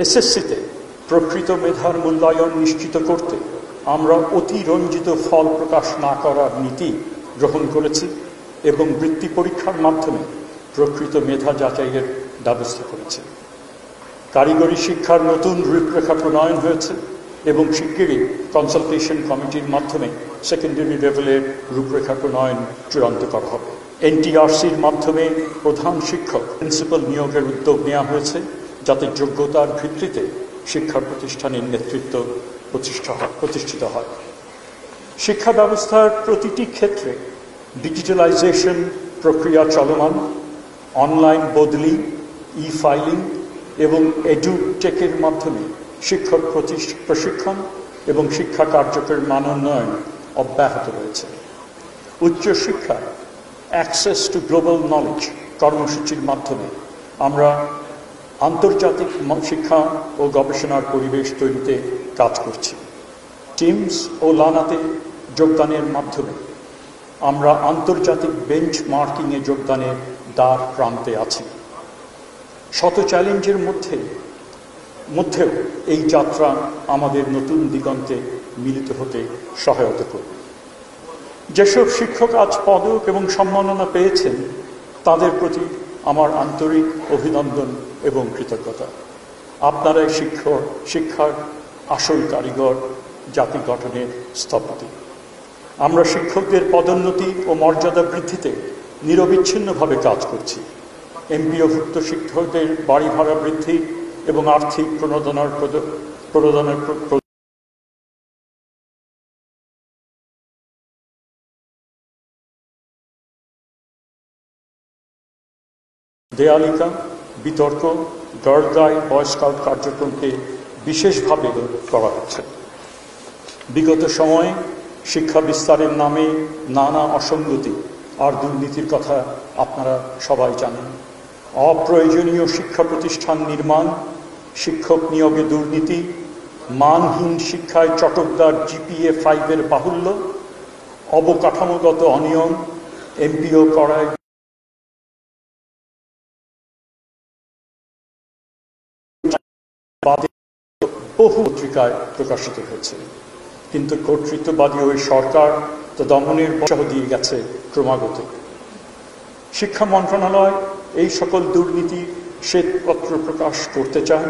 এসএসসিতে প্রকৃত মেধার মূল্যায়ন নিশ্চিত করতে আমরা অতিরঞ্জিত ফল প্রকাশ না করার নীতি গ্রহণ করেছি এবং বৃত্তি পরীক্ষার মাধ্যমে প্রকৃত মেধা যাচাইয়ের ব্যবস্থা করেছি। কারিগরি শিক্ষার নতুন রূপরেখা প্রণয়ন হয়েছে এবং শিগগিরই কনসালটেশন কমিটির মাধ্যমে সেকেন্ডারি লেভেলের রূপরেখা প্রণয়ন চূড়ান্ত করা হবে। এনটিআরসির মাধ্যমে প্রধান শিক্ষক প্রিন্সিপাল নিয়োগের উদ্যোগ নেওয়া হয়েছে, যাতে যোগ্যতার ভিত্তিতে শিক্ষা প্রতিষ্ঠানের নেতৃত্ব প্রতিষ্ঠিত হয়। শিক্ষা ব্যবস্থার প্রতিটি ক্ষেত্রে ডিজিটালাইজেশন প্রক্রিয়া চলমান, অনলাইন বদলি, ফাইলিং এবং এডুটেকের মাধ্যমে শিক্ষক প্রশিক্ষণ এবং শিক্ষা কার্যক্রমের মানোন্নয়ন অব্যাহত রয়েছে। উচ্চশিক্ষা অ্যাক্সেস টু গ্লোবাল নলেজ কর্মসূচির মাধ্যমে আমরা আন্তর্জাতিক শিক্ষা ও গবেষণার পরিবেশ তৈরিতে কাজ করছি। টিমস ও লানাতে যোগদানের মাধ্যমে আমরা আন্তর্জাতিক বেঞ্চমার্কিংয়ে যোগদানের দ্বার প্রান্তে আছি। শত চ্যালেঞ্জের মধ্যেও এই যাত্রা আমাদের নতুন দিগন্তে মিলিত হতে সহায়তা করবে। যেসব শিক্ষক আজ পদক এবং সম্মাননা পেয়েছেন তাদের প্রতি আমার আন্তরিক অভিনন্দন এবং কৃতজ্ঞতা। আপনারাই শিক্ষার আসল কারিগর, জাতি গঠনের স্থপতি। আমরা শিক্ষকদের পদোন্নতি ও মর্যাদা বৃদ্ধিতে নিরবিচ্ছিন্নভাবে কাজ করছি। এমপিওভুক্ত শিক্ষকদের বাড়ি ভাড়া বৃদ্ধি এবং আর্থিক প্রণোদনার দেয়ালিকা, বিতর্ক, গার্ল গাইড, বয় স্কাউট কার্যক্রমকে বিশেষভাবে করা হচ্ছে। বিগত সময়ে শিক্ষা বিস্তারের নামে নানা অসঙ্গতি আর দুর্নীতির কথা আপনারা সবাই জানেন। অপ্রয়োজনীয় শিক্ষা প্রতিষ্ঠান নির্মাণ, শিক্ষক নিয়োগে দুর্নীতি, মানহীন শিক্ষায় চটকদার GPA 5-এর বাহুল্য, অবকাঠামোগত অনিয়ম, এমপিও করায় বহু পত্রিকায় প্রকাশিত হয়েছে। কিন্তু কর্তৃত্ববাদী ওই সরকার তা দমনের উৎসাহ দিয়ে গেছে ক্রমাগত। শিক্ষা মন্ত্রণালয় এই সকল দুর্নীতি শ্বেতপত্র প্রকাশ করতে চায়।